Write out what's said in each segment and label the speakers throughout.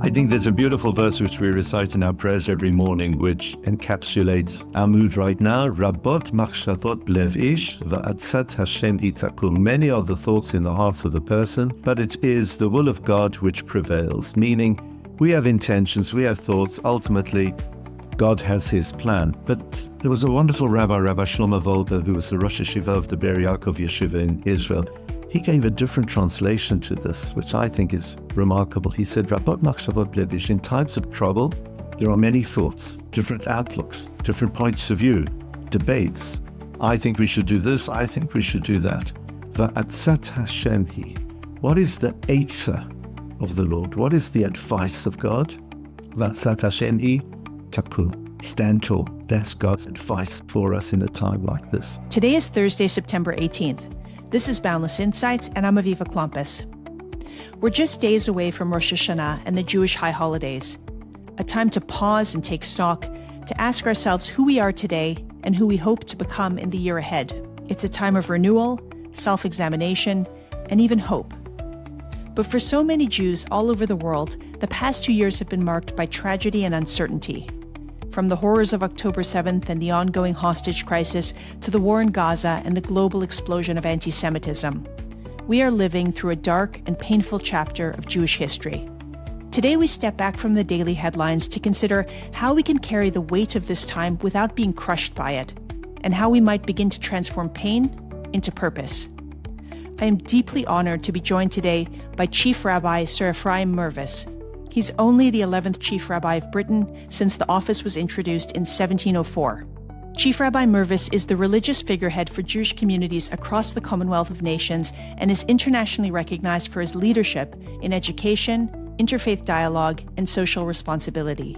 Speaker 1: I think there's a beautiful verse which we recite in our prayers every morning, which encapsulates our mood right now. Rabot machshavot b'lev ish va'atzat Hashem itzakul. Many are the thoughts in the hearts of the person, but it is the will of God which prevails, meaning we have intentions, we have thoughts, ultimately God has his plan. But there was a wonderful Rabbi Shlomo Volber, who was the Rosh Hashiva of the Ber Yaakov Yeshiva in Israel. He gave a different translation to this, which I think is remarkable. He said, Rabot machshavot b'lev ish. In times of trouble, there are many thoughts, different outlooks, different points of view, debates. I think we should do this, I think we should do that. Va'atzat Hashem hi. What is the eitzah of the Lord? What is the advice of God? Va'atzat Hashem hi takul. Stand tall. That's God's advice for us in a time like this.
Speaker 2: Today is Thursday, September 18th. This is Boundless Insights, and I'm Aviva Klompas. We're just days away from Rosh Hashanah and the Jewish high holidays, a time to pause and take stock, to ask ourselves who we are today and who we hope to become in the year ahead. It's a time of renewal, self-examination, and even hope. But for so many Jews all over the world, the past 2 years have been marked by tragedy and uncertainty. From the horrors of October 7th and the ongoing hostage crisis to the war in Gaza and the global explosion of anti-Semitism, we are living through a dark and painful chapter of Jewish history. Today we step back from the daily headlines to consider how we can carry the weight of this time without being crushed by it, and how we might begin to transform pain into purpose. I am deeply honored to be joined today by Chief Rabbi Sir Ephraim Mirvis. He's only the 11th Chief Rabbi of Britain since the office was introduced in 1704. Chief Rabbi Mirvis is the religious figurehead for Jewish communities across the Commonwealth of Nations and is internationally recognized for his leadership in education, interfaith dialogue, and social responsibility.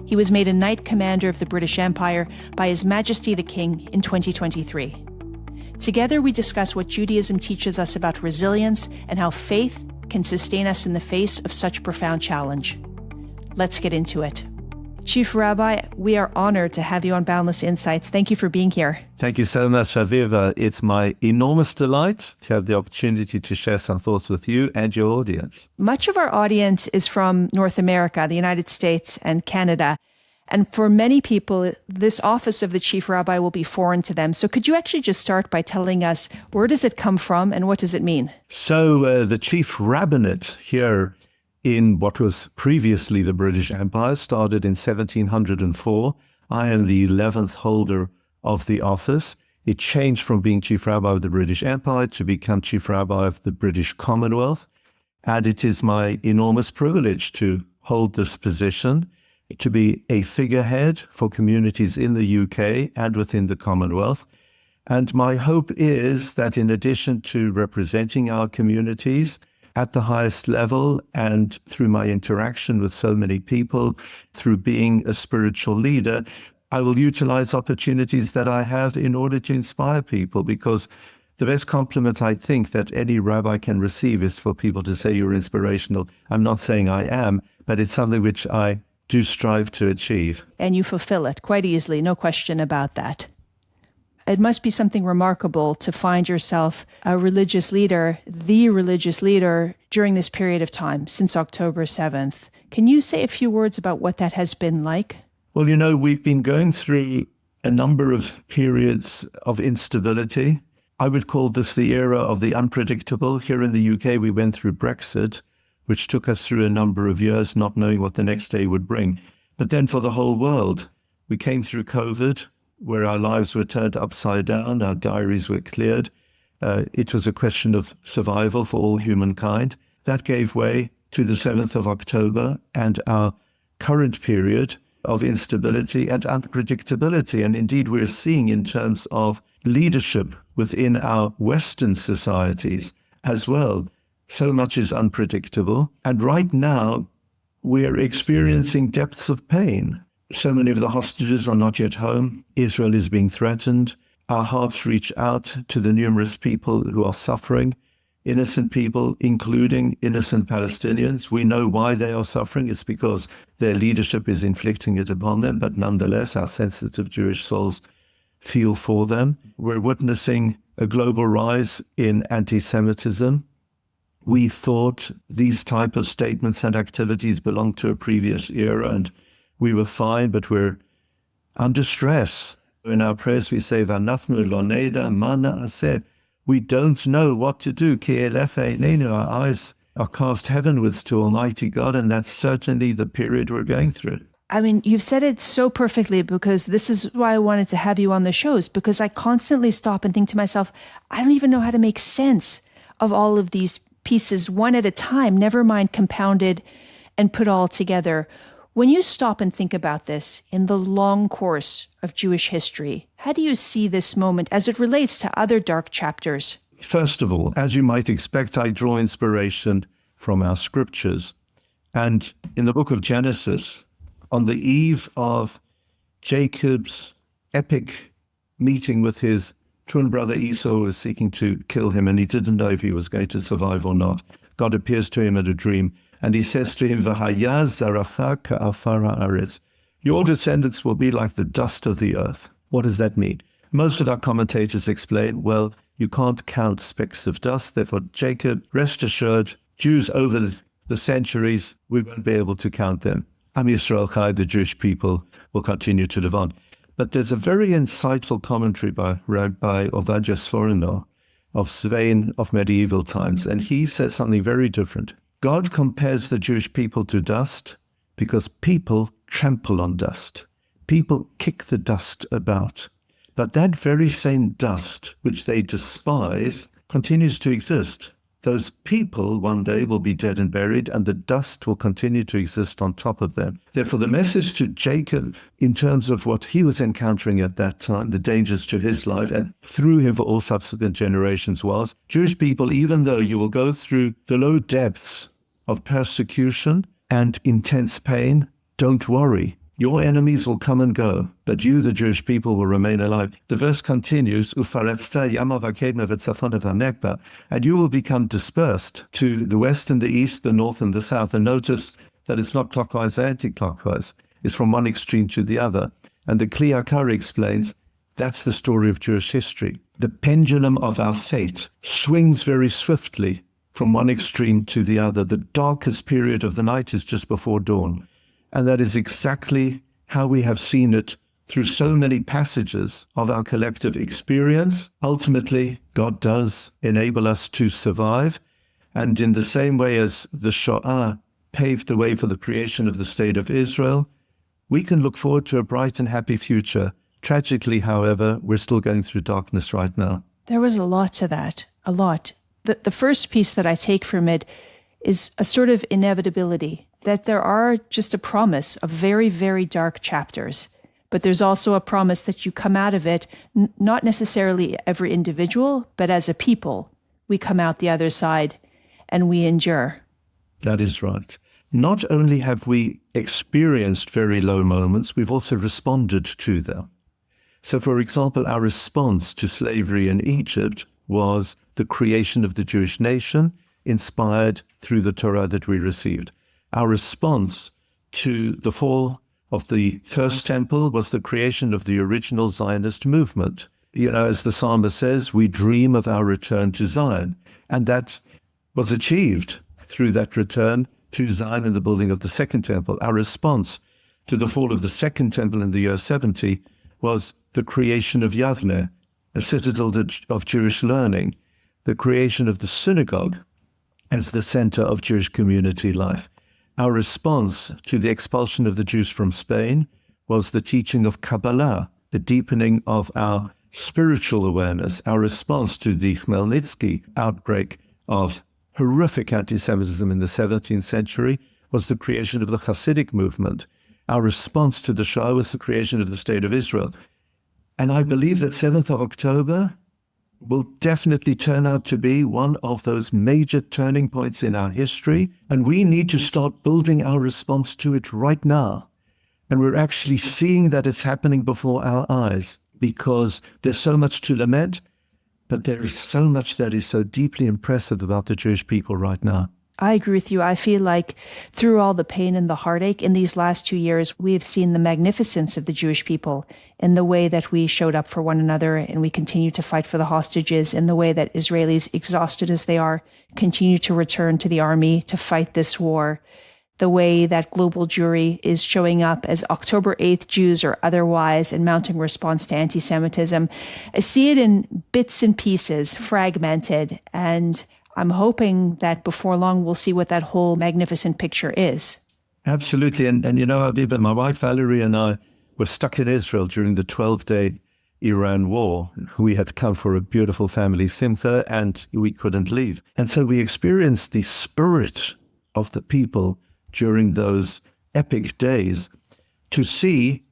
Speaker 2: He was made a Knight Commander of the British Empire by His Majesty the King in 2023. Together we discuss what Judaism teaches us about resilience and how faith can sustain us in the face of such profound challenge. Let's get into it. Chief Rabbi, we are honored to have you on Boundless Insights. Thank you for being here.
Speaker 1: Thank you so much, Aviva. It's my enormous delight to have the opportunity to share some thoughts with you and your audience.
Speaker 2: Much of our audience is from North America, the United States, and Canada. And for many people, this office of the Chief Rabbi will be foreign to them. So could you actually just start by telling us, where does it come from and what does it mean?
Speaker 1: So the Chief Rabbinate here in what was previously the British Empire started in 1704. I am the 11th holder of the office. It changed from being Chief Rabbi of the British Empire to become Chief Rabbi of the British Commonwealth. And it is my enormous privilege to hold this position, to be a figurehead for communities in the UK and within the Commonwealth. And my hope is that in addition to representing our communities at the highest level and through my interaction with so many people, through being a spiritual leader, I will utilize opportunities that I have in order to inspire people, because the best compliment I think that any rabbi can receive is for people to say you're inspirational. I'm not saying I am, but it's something which I do strive to achieve.
Speaker 2: And you fulfill it quite easily, no question about that. It must be something remarkable to find yourself a religious leader, the religious leader, during this period of time, since October 7th. Can you say a few words about what that has been like?
Speaker 1: Well, you know, we've been going through a number of periods of instability. I would call this the era of the unpredictable. Here in the UK, we went through Brexit, which took us through a number of years, not knowing what the next day would bring. But then for the whole world, we came through COVID, where our lives were turned upside down, our diaries were cleared. It was a question of survival for all humankind. That gave way to the 7th of October and our current period of instability and unpredictability. And indeed, we're seeing in terms of leadership within our Western societies as well, so much is unpredictable. And right now, we're experiencing depths of pain. So many of the hostages are not yet home. Israel is being threatened. Our hearts reach out to the numerous people who are suffering, innocent people, including innocent Palestinians. We know why they are suffering. It's because their leadership is inflicting it upon them. But nonetheless, our sensitive Jewish souls feel for them. We're witnessing a global rise in anti-Semitism. we thought these type of statements and activities belonged to a previous era and we were fine, but we're under stress. In our prayers we say, "V'anachnu lo neda ma na'aseh." We don't know what to do. Ki elef einenu, our eyes are cast heavenwards to Almighty God, and that's certainly the period we're going through.
Speaker 2: I mean, you've said it so perfectly, because this is why I wanted to have you on the shows, because I constantly stop and think to myself, I don't even know how to make sense of all of these pieces one at a time, never mind compounded and put all together. When you stop and think about this in the long course of Jewish history, how do you see this moment as it relates to other dark chapters?
Speaker 1: First of all, as you might expect, I draw inspiration from our scriptures. And in the book of Genesis, on the eve of Jacob's epic meeting with his twin brother Esau, who was seeking to kill him, and he didn't know if he was going to survive or not, God appears to him in a dream, and he says to him, "V'haya zaracha ka'afar ha'aretz." Your descendants will be like the dust of the earth. What does that mean? Most of our commentators explain, well, you can't count specks of dust. Therefore, Jacob, rest assured, Jews over the centuries, we won't be able to count them. Am Yisrael Chai, the Jewish people, will continue to live on. But there's a very insightful commentary by Rabbi Ovadia Sforno of Svein of medieval times, and he says something very different. God compares the Jewish people to dust because people trample on dust. People kick the dust about. But that very same dust, which they despise, continues to exist. Those people one day will be dead and buried, and the dust will continue to exist on top of them. Therefore, the message to Jacob, in terms of what he was encountering at that time, the dangers to his life, and through him for all subsequent generations, was, Jewish people, even though you will go through the low depths of persecution and intense pain, don't worry. Your enemies will come and go, but you, the Jewish people, will remain alive. The verse continues, and you will become dispersed to the west and the east, the north and the south. And notice that it's not clockwise or anti-clockwise. It's from one extreme to the other. And the Kli Yakar explains, that's the story of Jewish history. The pendulum of our fate swings very swiftly from one extreme to the other. The darkest period of the night is just before dawn. And that is exactly how we have seen it through so many passages of our collective experience. Ultimately, God does enable us to survive. And in the same way as the Shoah paved the way for the creation of the State of Israel, we can look forward to a bright and happy future. Tragically, however, we're still going through darkness right now.
Speaker 2: There was a lot to that, a lot. The first piece that I take from it is a sort of inevitability, that there are just a promise of very, very dark chapters. But there's also a promise that you come out of it, not necessarily every individual, but as a people, we come out the other side and we endure.
Speaker 1: That is right. Not only have we experienced very low moments, we've also responded to them. So, for example, our response to slavery in Egypt was the creation of the Jewish nation, inspired through the Torah that we received. Our response to the fall of the first temple was the creation of the original Zionist movement. You know, as the psalmist says, we dream of our return to Zion. And that was achieved through that return to Zion and the building of the second temple. Our response to the fall of the second temple in the year 70 was the creation of Yavneh, a citadel of Jewish learning, the creation of the synagogue as the center of Jewish community life. Our response to the expulsion of the Jews from Spain was the teaching of Kabbalah, the deepening of our spiritual awareness. Our response to the Khmelnytsky outbreak of horrific anti-Semitism in the 17th century was the creation of the Hasidic movement. Our response to the Shoah was the creation of the State of Israel. And I believe that 7th of October will definitely turn out to be one of those major turning points in our history. And we need to start building our response to it right now. And we're actually seeing that it's happening before our eyes, because there's so much to lament, but there is so much that is so deeply impressive about the Jewish people right now.
Speaker 2: I agree with you. I feel like through all the pain and the heartache in these last 2 years, we have seen the magnificence of the Jewish people in the way that we showed up for one another and we continue to fight for the hostages, in the way that Israelis, exhausted as they are, continue to return to the army to fight this war, the way that global Jewry is showing up as October 8th Jews or otherwise and mounting response to anti-Semitism. I see it in bits and pieces, fragmented, and I'm hoping that before long we'll see what that whole magnificent picture is.
Speaker 1: Absolutely. And you know, Aviva, my wife Valerie and I were stuck in Israel during the 12-day Iran war. We had come for a beautiful family simcha and we couldn't leave. And so we experienced the spirit of the people during those epic days, to see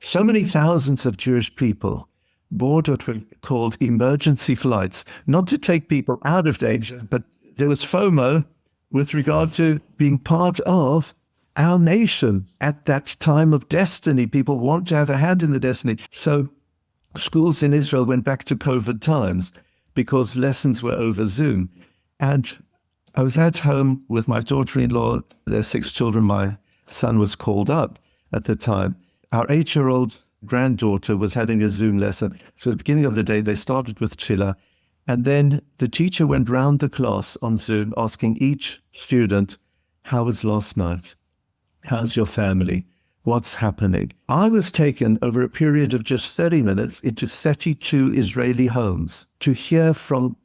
Speaker 1: so many thousands of Jewish people board what were called emergency flights, not to take people out of danger, but there was FOMO with regard to being part of our nation at that time of destiny. People want to have a hand in the destiny. So schools in Israel went back to COVID times because lessons were over Zoom. And I was at home with my daughter-in-law, their 6 children. My son was called up at the time. Our 8-year-old granddaughter was having a Zoom lesson. So at the beginning of the day, they started with Tefillah. And then the teacher went round the class on Zoom asking each student, how was last night? How's your family? What's happening? I was taken over a period of just 30 minutes into 32 Israeli homes to hear from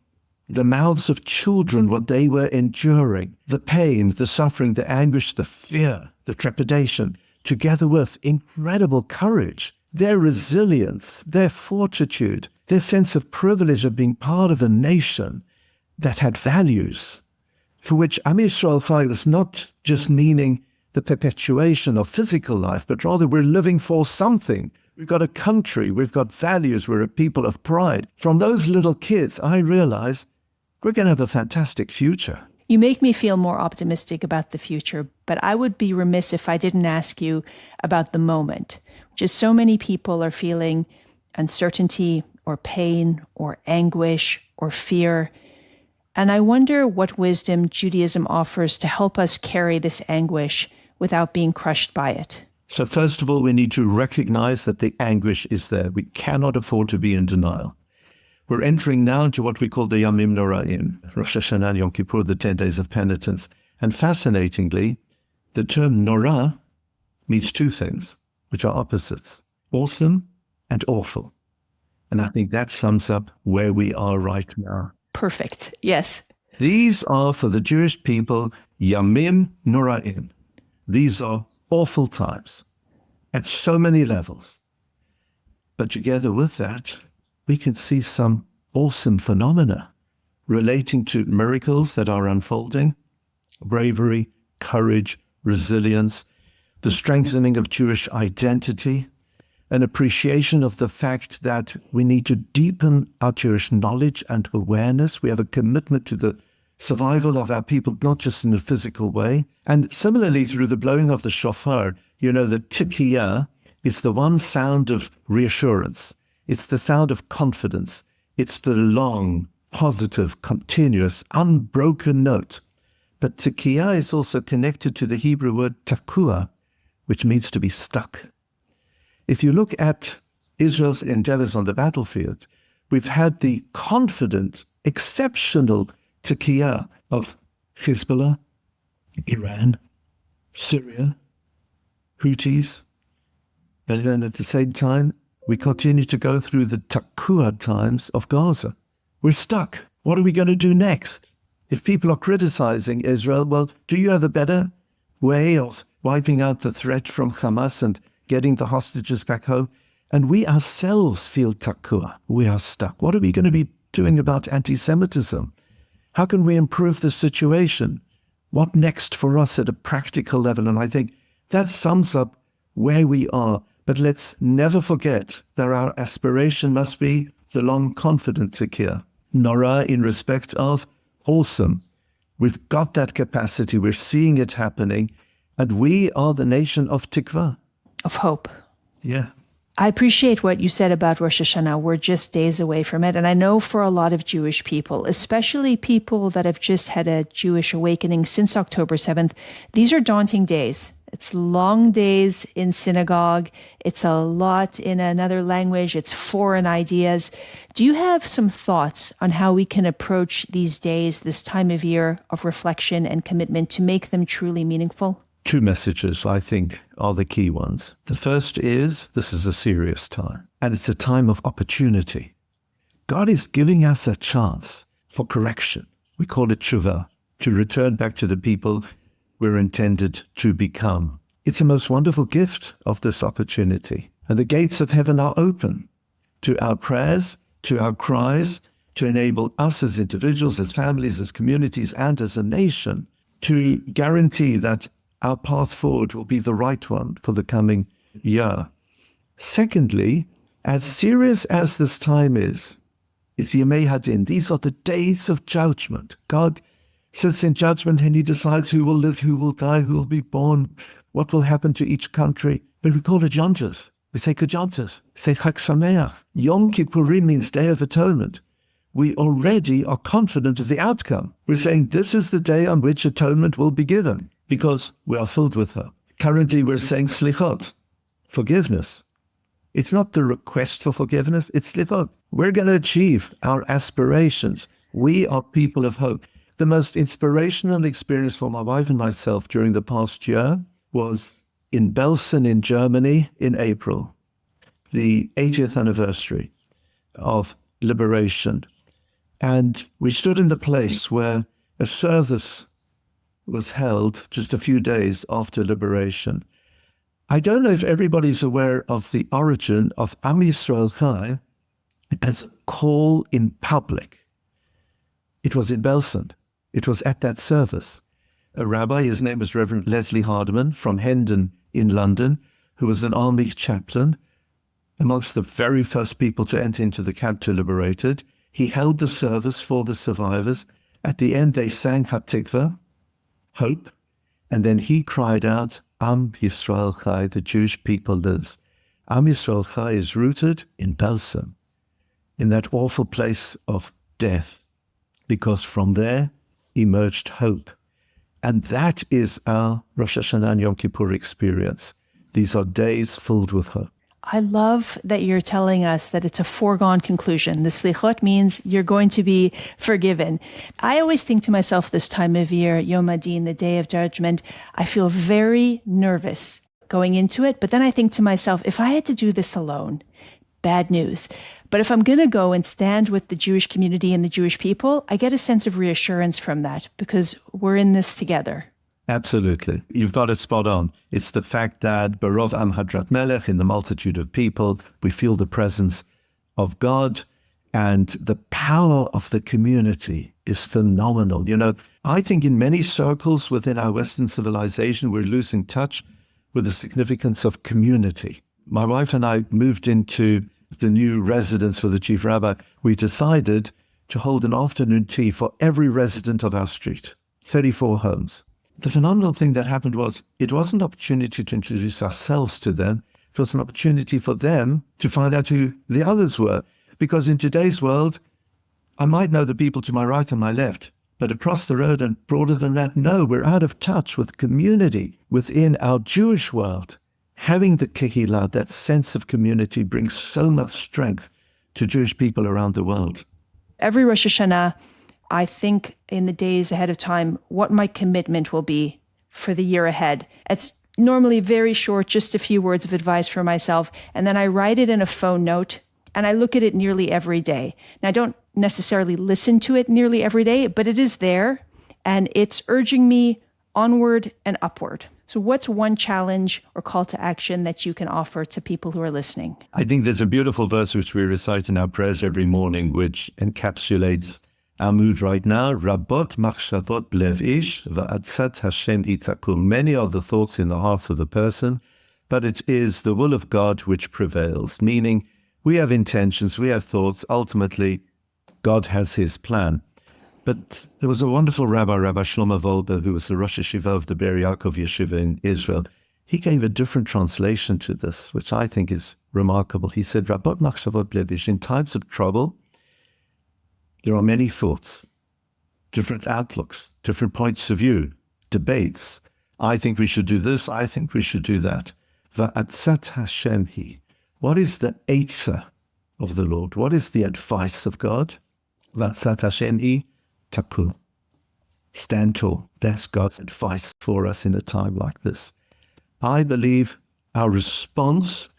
Speaker 1: the mouths of children what they were enduring, the pain, the suffering, the anguish, the fear, the trepidation, together with incredible courage, their resilience, their fortitude, their sense of privilege of being part of a nation that had values, for which Am Yisrael Chai was not just meaning the perpetuation of physical life, but rather we're living for something. We've got a country, we've got values, we're a people of pride. From those little kids, I realized we're going to have a fantastic future.
Speaker 2: You make me feel more optimistic about the future, but I would be remiss if I didn't ask you about the moment. Just so many people are feeling uncertainty or pain or anguish or fear. And I wonder what wisdom Judaism offers to help us carry this anguish without being crushed by it.
Speaker 1: So first of all, we need to recognize that the anguish is there. We cannot afford to be in denial. We're entering now into what we call the Yamim Noraim, Rosh Hashanah and Yom Kippur, the 10 days of penitence. And fascinatingly, the term Nora means 2 things, which are opposites, awesome and awful. And I think that sums up where we are right now.
Speaker 2: Perfect. Yes.
Speaker 1: These are, for the Jewish people, Yamim Noraim. These are awful times at so many levels. But together with that, we can see some awesome phenomena relating to miracles that are unfolding, bravery, courage, resilience, the strengthening of Jewish identity, an appreciation of the fact that we need to deepen our Jewish knowledge and awareness. We have a commitment to the survival of our people, not just in a physical way. And similarly, through the blowing of the shofar, the tikiyah is the one sound of reassurance. It's the sound of confidence. It's the long, positive, continuous, unbroken note. But tikiyah is also connected to the Hebrew word takua, which means to be stuck. If you look at Israel's endeavors on the battlefield, we've had the confident, exceptional tikiyah of Hezbollah, Iran, Syria, Houthis, and then at the same time, we continue to go through the takua times of Gaza. We're stuck. What are we going to do next? If people are criticizing Israel, well, do you have a better way of wiping out the threat from Hamas and getting the hostages back home? And we ourselves feel takua. We are stuck. What are we going to be doing about anti-Semitism? How can we improve the situation? What next for us at a practical level? And I think that sums up where we are. But let's never forget that our aspiration must be the long, confident tikiyah. Nora in respect of awesome. We've got that capacity. We're seeing it happening. And we are the nation of tikva.
Speaker 2: Of hope.
Speaker 1: Yeah.
Speaker 2: I appreciate what you said about Rosh Hashanah. We're just days away from it. And I know for a lot of Jewish people, especially people that have just had a Jewish awakening since October 7th, these are daunting days. It's long days in synagogue. It's a lot in another language. It's foreign ideas. Do you have some thoughts on how we can approach these days, this time of year of reflection and commitment, to make them truly meaningful?
Speaker 1: Two messages, I think, are the key ones. The first is, this is a serious time, and it's a time of opportunity. God is giving us a chance for correction. We call it tshuva, to return back to the people we're intended to become. It's the most wonderful gift of this opportunity. And the gates of heaven are open to our prayers, to our cries, to enable us as individuals, as families, as communities, and as a nation to guarantee that our path forward will be the right one for the coming year. Secondly, as serious as this time is, it's Yemei Hadin. These are the days of judgment. God sits in judgment and he decides who will live, who will die, who will be born, what will happen to each country. But we call it Yontif. We say K'Yontif. We say Chag Sameach. Yom Kippurim means Day of Atonement. We already are confident of the outcome. We're saying this is the day on which atonement will be given, because we are filled with her. Currently, we're saying slichot, forgiveness. It's not the request for forgiveness, it's slichot. We're going to achieve our aspirations. We are people of hope. The most inspirational experience for my wife and myself during the past year was in Belsen in Germany in April, the 80th anniversary of liberation. And we stood in the place where a service was held just a few days after liberation. I don't know if everybody's aware of the origin of Am Yisrael Chai as a call in public. It was in Belsen. It was at that service. A rabbi, his name was Reverend Leslie Hardeman from Hendon in London, who was an army chaplain, amongst the very first people to enter into the camp to liberate it. He held the service for the survivors. At the end, they sang Hatikva, hope, and then he cried out, Am Yisrael Chai, the Jewish people lives. Am Yisrael Chai is rooted in Belsen, in that awful place of death, because from there emerged hope. And that is our Rosh Hashanah and Yom Kippur experience. These are days filled with hope.
Speaker 2: I love that you're telling us that it's a foregone conclusion. The slichot means you're going to be forgiven. I always think to myself this time of year, Yom Adin, the Day of Judgment, I feel very nervous going into it. But then I think to myself, if I had to do this alone, bad news. But if I'm going to go and stand with the Jewish community and the Jewish people, I get a sense of reassurance from that because we're in this together.
Speaker 1: Absolutely. You've got it spot on. It's the fact that Barov Am Hadrat Melech, in the multitude of people, we feel the presence of God, and the power of the community is phenomenal. You know, I think in many circles within our Western civilization, we're losing touch with the significance of community. My wife and I moved into the new residence for the chief rabbi. We decided to hold an afternoon tea for every resident of our street, 34 homes. The phenomenal thing that happened was it wasn't an opportunity to introduce ourselves to them. It was an opportunity for them to find out who the others were. Because in today's world, I might know the people to my right and my left, but across the road and broader than that, no, we're out of touch with community within our Jewish world. Having the kehillah, that sense of community, brings so much strength to Jewish people around the world.
Speaker 2: Every Rosh Hashanah, I think in the days ahead of time, what my commitment will be for the year ahead. It's normally very short, just a few words of advice for myself. And then I write it in a phone note and I look at it nearly every day. Now, I don't necessarily listen to it nearly every day, but it is there and it's urging me onward and upward. So what's one challenge or call to action that you can offer to people who are listening?
Speaker 1: I think there's a beautiful verse which we recite in our prayers every morning, which encapsulates our mood right now. Rabot machshavot b'lev ish va'atzat Hashem itzakum. Many are the thoughts in the heart of the person, but it is the will of God which prevails. Meaning, we have intentions, we have thoughts. Ultimately, God has his plan. But there was a wonderful rabbi, Rabbi Shlomo Wolbe, who was the Rosh Hashiva of the Be'er Yaakov Yeshiva in Israel. He gave a different translation to this, which I think is remarkable. He said, Rabot machshavot blevish, in times of trouble, there are many thoughts, different outlooks, different points of view, debates. I think we should do this, I think we should do that. Va'atzat Hashem hi. What is the eitzah of the Lord? What is the advice of God? Va'atzat Hashem hi takun. Stand tall. That's God's advice for us in a time like this. I believe our response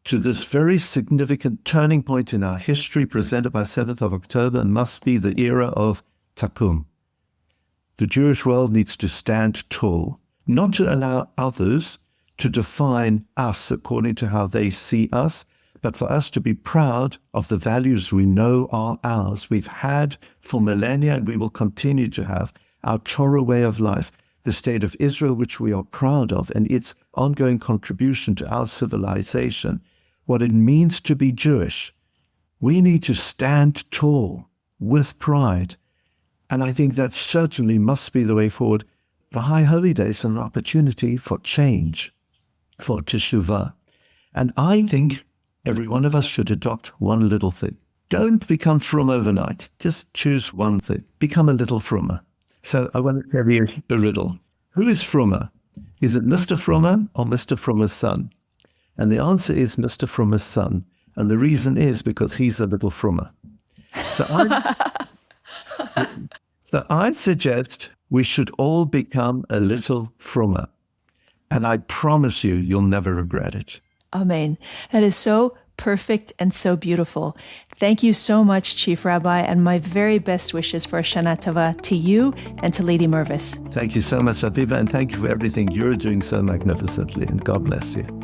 Speaker 1: to this very significant turning point in our history presented by 7th of October must be the era of takum. The Jewish world needs to stand tall, not to allow others to define us according to how they see us, but for us to be proud of the values we know are ours. We've had for millennia, and we will continue to have our Torah way of life, the state of Israel, which we are proud of, and its ongoing contribution to our civilization, what it means to be Jewish. We need to stand tall with pride. And I think that certainly must be the way forward. The High Holy Days are an opportunity for change, for teshuvah. And I think every one of us should adopt one little thing. Don't become frum overnight. Just choose one thing. Become a little frummer. So I want to tell you a riddle. Who is frummer? Is it Mr. Frummer or Mr. Frummer's son? And the answer is Mr. Frummer's son. And the reason is because he's a little frummer. So I suggest we should all become a little frummer. And I promise you, you'll never regret it.
Speaker 2: Amen. That is so perfect and so beautiful. Thank you so much, Chief Rabbi, and my very best wishes for Shana Tova to you and to Lady Mirvis.
Speaker 1: Thank you so much, Aviva, and thank you for everything you're doing so magnificently, and God bless you.